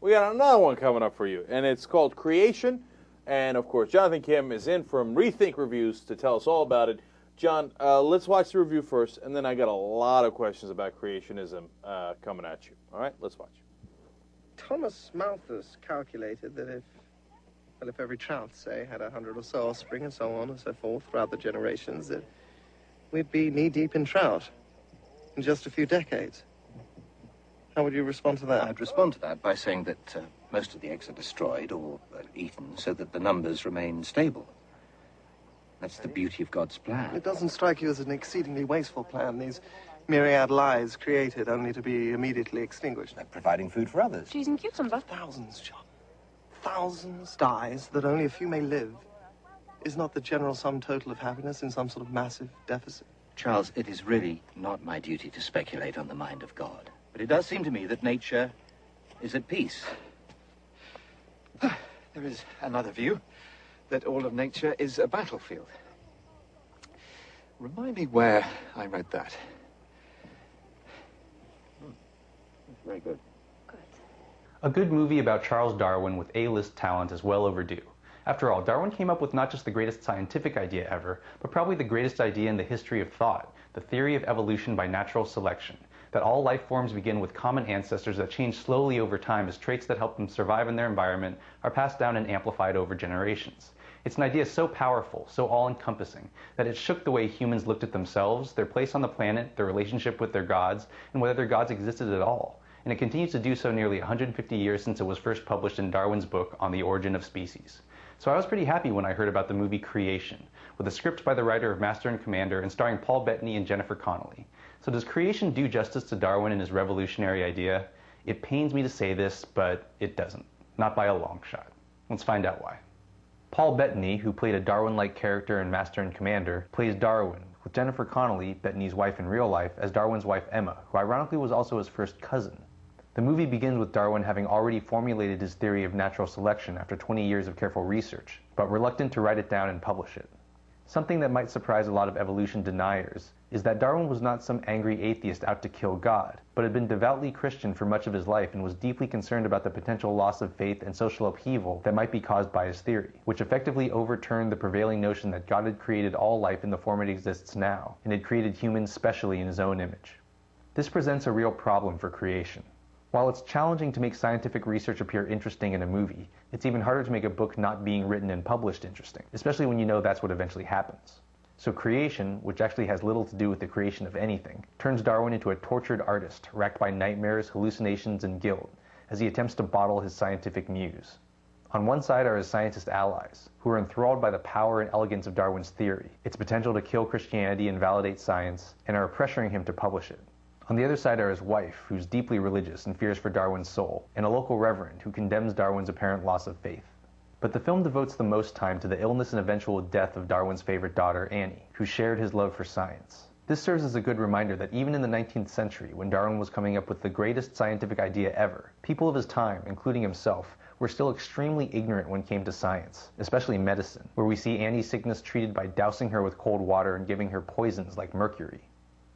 we got another one coming up for you, and it's called Creation. And, of course, Jonathan Kim is in from ReThink Reviews to tell us all about it. John, let's watch the review first, and then I got a lot of questions about creationism coming at you. All right, let's watch. Thomas Malthus calculated that if every trout, say, had 100 or so offspring and so on and so forth throughout the generations, that we'd be knee-deep in trout in just a few decades. How would you respond to that? I'd respond to that by saying that most of the eggs are destroyed or eaten so that the numbers remain stable. That's the beauty of God's plan. It doesn't strike you as an exceedingly wasteful plan, these myriad lives created only to be immediately extinguished? They're providing food for others. Cheese and cucumber. Thousands, John. Thousands dies that only a few may live. Is not the general sum total of happiness in some sort of massive deficit? Charles, it is really not my duty to speculate on the mind of God. But it does seem to me that nature is at peace. There is another view, that all of nature is a battlefield. Remind me where I read that. Very good. A good movie about Charles Darwin with A-list talent is well overdue. After all, Darwin came up with not just the greatest scientific idea ever, but probably the greatest idea in the history of thought, the theory of evolution by natural selection, that all life forms begin with common ancestors that change slowly over time as traits that help them survive in their environment are passed down and amplified over generations. It's an idea so powerful, so all-encompassing, that it shook the way humans looked at themselves, their place on the planet, their relationship with their gods, and whether their gods existed at all. And it continues to do so nearly 150 years since it was first published in Darwin's book On the Origin of Species. So I was pretty happy when I heard about the movie Creation, with a script by the writer of Master and Commander and starring Paul Bettany and Jennifer Connelly. So does Creation do justice to Darwin and his revolutionary idea? It pains me to say this, but it doesn't. Not by a long shot. Let's find out why. Paul Bettany, who played a Darwin-like character in Master and Commander, plays Darwin, with Jennifer Connelly, Bettany's wife in real life, as Darwin's wife Emma, who ironically was also his first cousin. The movie begins with Darwin having already formulated his theory of natural selection after 20 years of careful research, but reluctant to write it down and publish it. Something that might surprise a lot of evolution deniers is that Darwin was not some angry atheist out to kill God, but had been devoutly Christian for much of his life and was deeply concerned about the potential loss of faith and social upheaval that might be caused by his theory, which effectively overturned the prevailing notion that God had created all life in the form it exists now, and had created humans specially in his own image. This presents a real problem for creation. While it's challenging to make scientific research appear interesting in a movie, it's even harder to make a book not being written and published interesting, especially when you know that's what eventually happens. So Creation, which actually has little to do with the creation of anything, turns Darwin into a tortured artist, racked by nightmares, hallucinations, and guilt, as he attempts to bottle his scientific muse. On one side are his scientist allies, who are enthralled by the power and elegance of Darwin's theory, its potential to kill Christianity and validate science, and are pressuring him to publish it. On the other side are his wife, who's deeply religious and fears for Darwin's soul, and a local reverend who condemns Darwin's apparent loss of faith. But the film devotes the most time to the illness and eventual death of Darwin's favorite daughter, Annie, who shared his love for science. This serves as a good reminder that even in the 19th century, when Darwin was coming up with the greatest scientific idea ever, people of his time, including himself, were still extremely ignorant when it came to science, especially medicine, where we see Annie's sickness treated by dousing her with cold water and giving her poisons like mercury.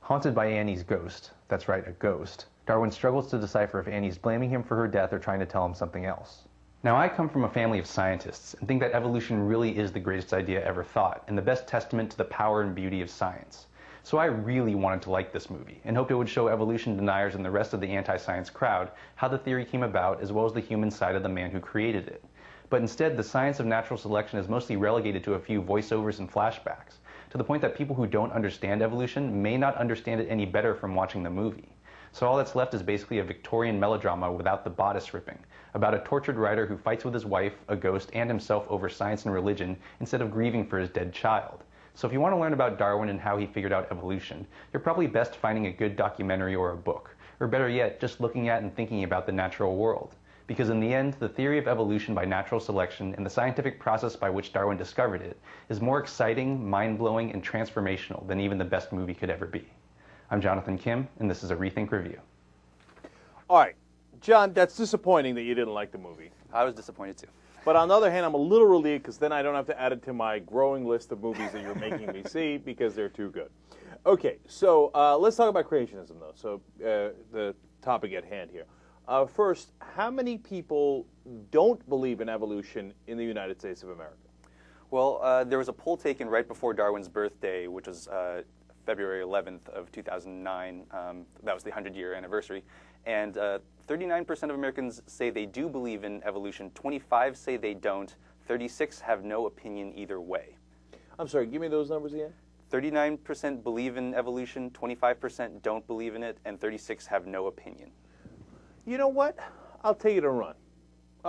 Haunted by Annie's ghost, that's right, a ghost, Darwin struggles to decipher if Annie's blaming him for her death or trying to tell him something else. Now, I come from a family of scientists and think that evolution really is the greatest idea ever thought and the best testament to the power and beauty of science. So I really wanted to like this movie and hoped it would show evolution deniers and the rest of the anti-science crowd how the theory came about as well as the human side of the man who created it. But instead, the science of natural selection is mostly relegated to a few voiceovers and flashbacks, to the point that people who don't understand evolution may not understand it any better from watching the movie. So all that's left is basically a Victorian melodrama without the bodice ripping, about a tortured writer who fights with his wife, a ghost, and himself over science and religion instead of grieving for his dead child. So if you want to learn about Darwin and how he figured out evolution, you're probably best finding a good documentary or a book, or better yet, just looking at and thinking about the natural world. Because in the end, the theory of evolution by natural selection and the scientific process by which Darwin discovered it is more exciting, mind-blowing, and transformational than even the best movie could ever be. I'm Jonathan Kim, and this is a ReThink Review. All right, John, that's disappointing that you didn't like the movie. I was disappointed too. But on the other hand, I'm a little relieved because then I don't have to add it to my growing list of movies that you're making me see because they're too good. Okay, so let's talk about creationism, though, so the topic at hand here. First, how many people don't believe in evolution in the United States of America? Well, there was a poll taken right before Darwin's birthday, which was February 11th of 2009. That was the 100-year anniversary. And 39% of Americans say they do believe in evolution. 25 say they don't. 36 have no opinion either way. I'm sorry, give me those numbers again. 39% believe in evolution, 25% don't believe in it, and 36 have no opinion. You know what? I'll take it a run.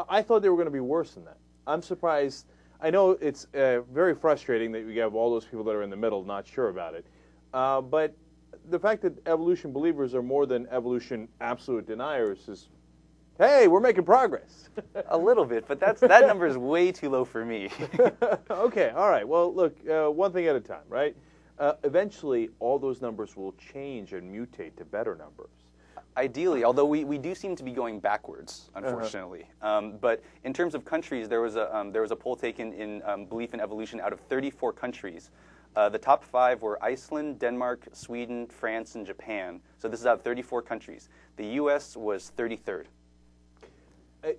I thought they were going to be worse than that. I'm surprised. I know it's very frustrating that you have all those people that are in the middle not sure about it. But the fact that evolution believers are more than evolution absolute deniers is, hey, we're making progress. A little bit, but that number is way too low for me. Okay, all right. Well, look, one thing at a time, right? Eventually, all those numbers will change and mutate to better numbers. Ideally, although we do seem to be going backwards, unfortunately. But in terms of countries, there was a poll taken in belief in evolution out of 34 countries. The top 5 were Iceland, Denmark, Sweden, France, and Japan. So this is out of 34 countries. The U.S. was 33rd.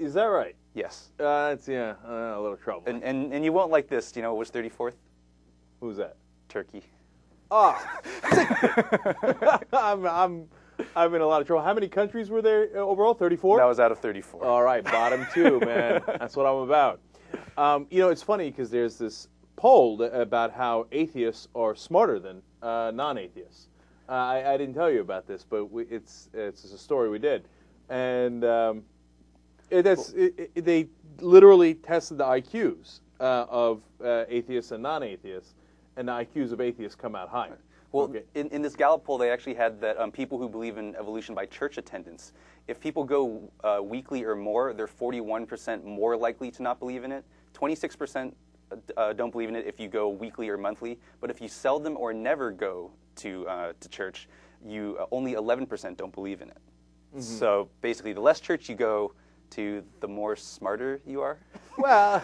Is that right? Yes. That's a little trouble. And you won't like this. Do you know what was 34th? Who's that? Turkey. Oh, I'm in a lot of trouble. How many countries were there overall? 34? That was out of 34. All right, bottom 2, man. That's what I'm about. You know, it's funny because there's this poll about how atheists are smarter than non-atheists. I didn't tell you about this, but it's a story we did, and they literally tested the IQs of atheists and non-atheists, and the IQs of atheists come out high. Well, okay. in this Gallup poll, they actually had that people who believe in evolution by church attendance, if people go weekly or more, they're 41% more likely to not believe in it. 26% don't believe in it if you go weekly or monthly. But if you seldom or never go to church, you only 11% don't believe in it. Mm-hmm. So basically, the less church you go to, the more smarter you are. Well,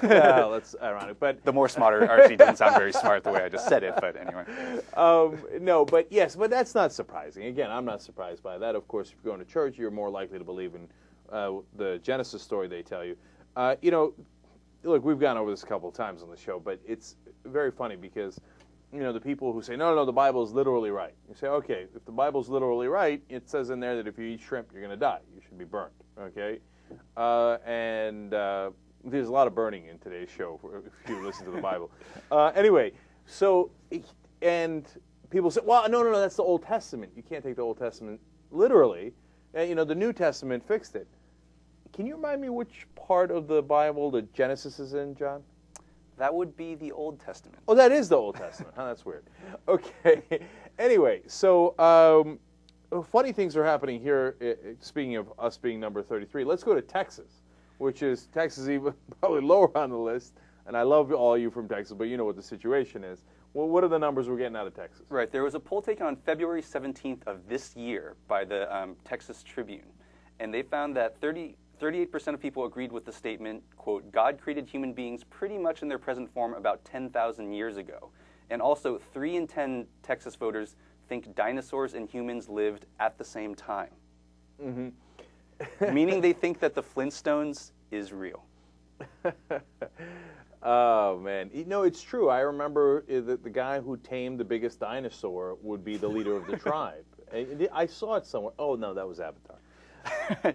that's ironic, but the more smarter actually doesn't sound very smart the way I just said it, but anyway. No, but yes, but that's not surprising. Again, I'm not surprised by that. Of course, if you're going to church, you're more likely to believe in the Genesis story they tell you. You know, look, we've gone over this a couple of times on the show, but it's very funny because, you know, the people who say, no, the Bible is literally right. You say, okay, if the Bible's literally right, it says in there that if you eat shrimp, you're going to die. You should be burnt, okay? There's a lot of burning in today's show if you listen to the Bible. Anyway, so, and people say, well, no, that's the Old Testament. You can't take the Old Testament literally. You know, the New Testament fixed it. Can you remind me which part of the Bible the Genesis is in, John? That would be the Old Testament. Oh, that is the Old Testament. Oh, that's weird. Okay. Anyway, so funny things are happening here. Speaking of us being number 33, let's go to Texas, which is Texas even probably lower on the list. And I love all you from Texas, but you know what the situation is. Well, what are the numbers we're getting out of Texas? Right. There was a poll taken on February 17th of this year by the Texas Tribune, and they found that 38% of people agreed with the statement, quote, God created human beings pretty much in their present form about 10,000 years ago. And also 3 in 10 Texas voters think dinosaurs and humans lived at the same time. Mm-hmm. Meaning they think that the Flintstones is real. Oh, man. You know, it's true. I remember that the guy who tamed the biggest dinosaur would be the leader of the tribe. I saw it somewhere. Oh, no, that was Avatar.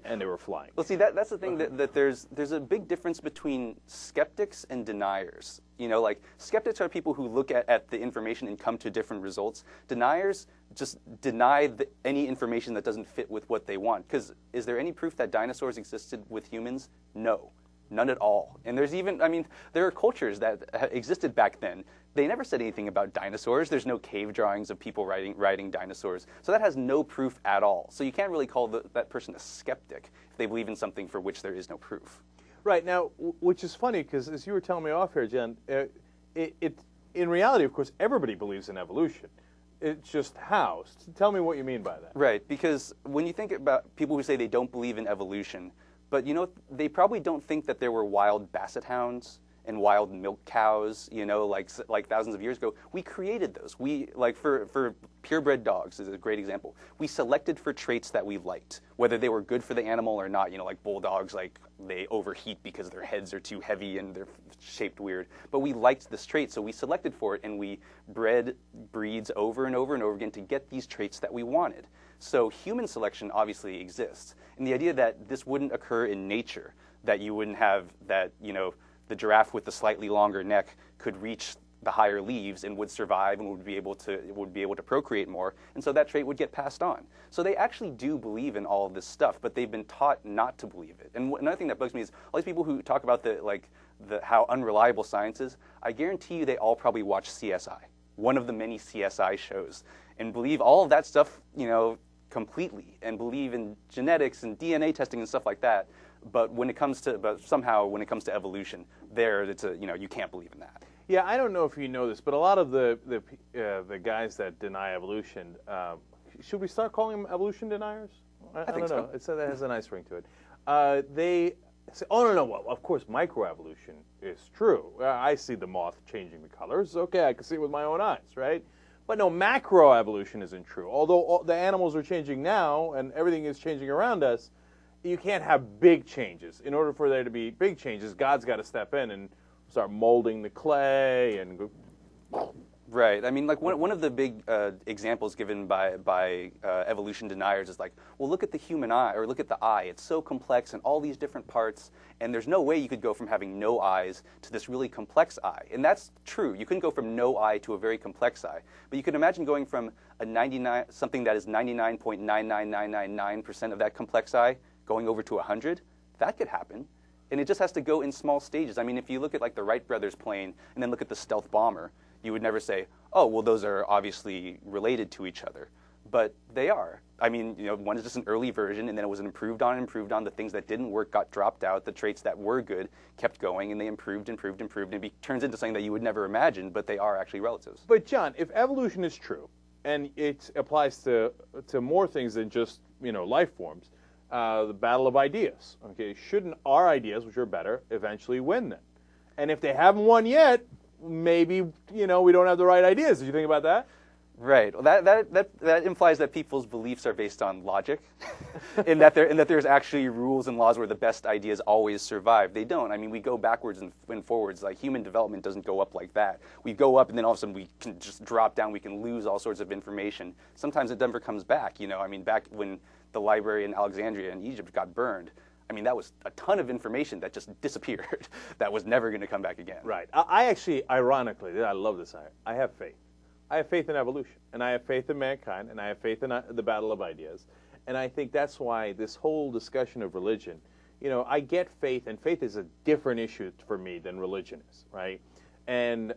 And they were flying. Well, see, that's the thing, that there's a big difference between skeptics and deniers. You know, like, skeptics are people who look at the information and come to different results. Deniers just deny any information that doesn't fit with what they want. Because is there any proof that dinosaurs existed with humans? No. None at all. And there's even, I mean, there are cultures that existed back then. They never said anything about dinosaurs. There's no cave drawings of people riding dinosaurs. So that has no proof at all. So you can't really call that person a skeptic if they believe in something for which there is no proof. Right. Now, which is funny, because as you were telling me off here, Jen, in reality, of course, everybody believes in evolution. It's just how. Tell me what you mean by that. Right. Because when you think about people who say they don't believe in evolution, but, you know, they probably don't think that there were wild basset hounds and wild milk cows, like thousands of years ago. We created those. We, like for purebred dogs is a great example. We selected for traits that we liked, whether they were good for the animal or not. Like bulldogs, like they overheat because their heads are too heavy and they're shaped weird. But we liked this trait, so we selected for it, and we bred breeds over and over and over again to get these traits that we wanted. So human selection obviously exists. And the idea that this wouldn't occur in nature, that you wouldn't have that, the giraffe with the slightly longer neck could reach the higher leaves and would survive and would be able to procreate more, and so that trait would get passed on. So they actually do believe in all of this stuff, but they've been taught not to believe it. And another thing that bugs me is all these people who talk about how unreliable science is. I guarantee you they all probably watch CSI, one of the many CSI shows, and believe all of that stuff, completely, and believe in genetics and DNA testing and stuff like that. But somehow when it comes to evolution, you can't believe in that. Yeah, I don't know if you know this, but a lot of the guys that deny evolution, should we start calling them evolution deniers? I think don't know. so. That has a nice ring to it. They say, oh, no, well, of course, microevolution is true. I see the moth changing the colors. Okay, I can see it with my own eyes, right? But no, macroevolution isn't true. Although all the animals are changing now and everything is changing around us, you can't have big changes. In order for there to be big changes, God's got to step in and start molding the clay and. Right. I mean, like one of the big examples given by evolution deniers is like, well, look at the human eye, or look at the eye. It's so complex and all these different parts, and there's no way you could go from having no eyes to this really complex eye. And that's true. You couldn't go from no eye to a very complex eye. But you can imagine going from something that is 99.99999% of that complex eye going over to 100. That could happen. And it just has to go in small stages. I mean, if you look at like the Wright brothers plane and then look at the stealth bomber, you would never say, oh, well, those are obviously related to each other. But they are. I mean, one is just an early version, and then it was improved on. The things that didn't work got dropped out. The traits that were good kept going, and they improved, and it turns into something that you would never imagine, but they are actually relatives. But John, if evolution is true, and it applies to more things than just life forms, the battle of ideas. Okay, shouldn't our ideas, which are better, eventually win then? And if they haven't won yet, maybe we don't have the right ideas. Did you think about that? Right. Well, that implies that people's beliefs are based on logic, and that there's actually rules and laws where the best ideas always survive. They don't. I mean, we go backwards and forwards. Like human development doesn't go up like that. We go up, and then all of a sudden we can just drop down. We can lose all sorts of information. Sometimes it never comes back. I mean, back when the library in Alexandria in Egypt got burned, I mean, that was a ton of information that just disappeared. That was never going to come back again. Right. I actually, ironically, I love this. I have faith. I have faith in evolution, and I have faith in mankind, and I have faith in the battle of ideas. And I think that's why this whole discussion of religion, I get faith, and faith is a different issue for me than religion is, right? And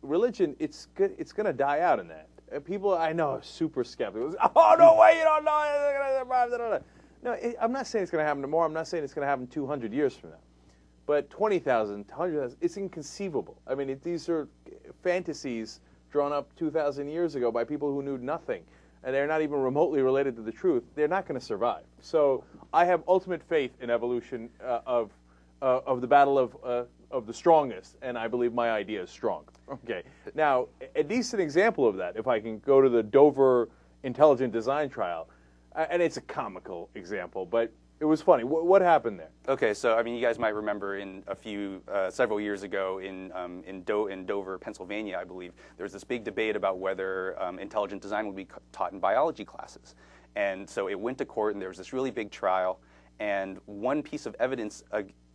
religion, it's good. It's going to die out in that. People I know are super skeptical. Oh, no way, you don't know. No, I'm not saying it's going to happen tomorrow. I'm not saying it's going to happen 200 years from now. But 20,000, 100,000, it's inconceivable. I mean, these are fantasies drawn up 2,000 years ago by people who knew nothing, and they're not even remotely related to the truth. They're not going to survive. So I have ultimate faith in evolution of the battle of the strongest, and I believe my idea is strong. Okay. Now, a decent example of that, if I can go to the Dover intelligent design trial, and it's a comical example, but it was funny. What happened there? Okay, so I mean, you guys might remember in several years ago in Dover, Pennsylvania, I believe, there was this big debate about whether intelligent design would be taught in biology classes, and so it went to court, and there was this really big trial, and one piece of evidence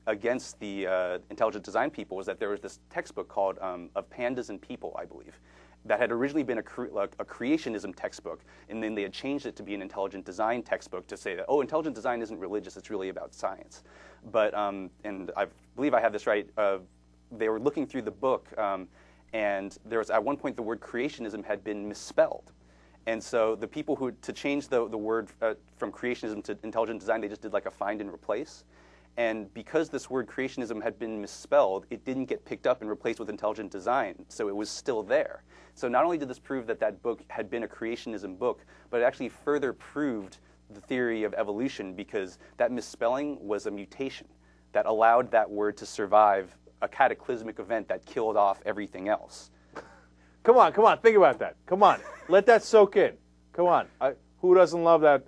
against the intelligent design people was that there was this textbook called Of Pandas and People, I believe, that had originally been a creationism textbook, and then they had changed it to be an intelligent design textbook to say that, oh, intelligent design isn't religious, it's really about science. But, and I believe I have this right, they were looking through the book, and there was, at one point, the word creationism had been misspelled. And so the people who, to change the word from creationism to intelligent design, they just did like a find and replace. And because this word creationism had been misspelled, it didn't get picked up and replaced with intelligent design, so it was still there. So not only did this prove that that book had been a creationism book, but it actually further proved the theory of evolution, because that misspelling was a mutation that allowed that word to survive a cataclysmic event that killed off everything else. Come on, think about that. Come on, let that soak in. Come on. Who doesn't love that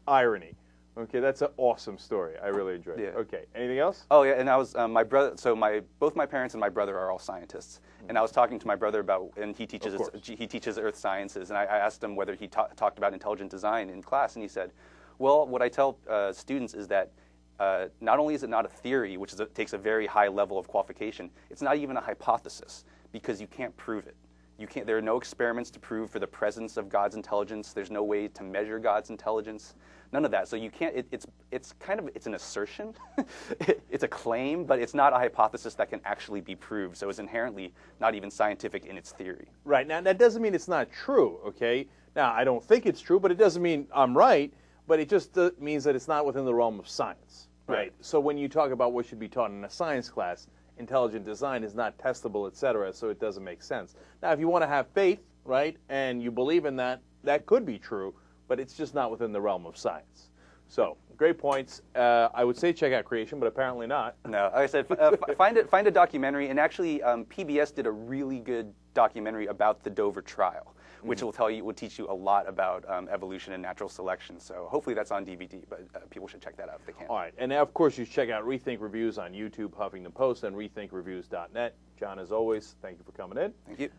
irony? Okay, that's an awesome story. I really enjoyed it. Yeah. Okay, anything else? Oh yeah, and I was my brother. So both my parents and my brother are all scientists, and I was talking to my brother about, and he teaches earth sciences, and I asked him whether he talked about intelligent design in class, and he said, well, what I tell students is that not only is it not a theory, which takes a very high level of qualification, it's not even a hypothesis because you can't prove it. There are no experiments to prove for the presence of God's intelligence. There's no way to measure God's intelligence. None of that. So you can't. It's an assertion. It's a claim, but it's not a hypothesis that can actually be proved. So it's inherently not even scientific in its theory. Right. Now that doesn't mean it's not true. Okay. Now I don't think it's true, but it doesn't mean I'm right. But it just means that it's not within the realm of science. Right. So when you talk about what should be taught in a science class, intelligent design is not testable, etc., so it doesn't make sense. Now, if you want to have faith, right, and you believe in that, that could be true, but it's just not within the realm of science. So, great points. I would say check out Creation, but apparently not. No, like I said, find a documentary, and actually PBS did a really good documentary about the Dover trial, which will teach you a lot about evolution and natural selection. So hopefully that's on DVD, but people should check that out if they can. All right, and now, of course, you should check out ReThink Reviews on YouTube, Huffington Post, and rethinkreviews.net. John, as always, thank you for coming in. Thank you.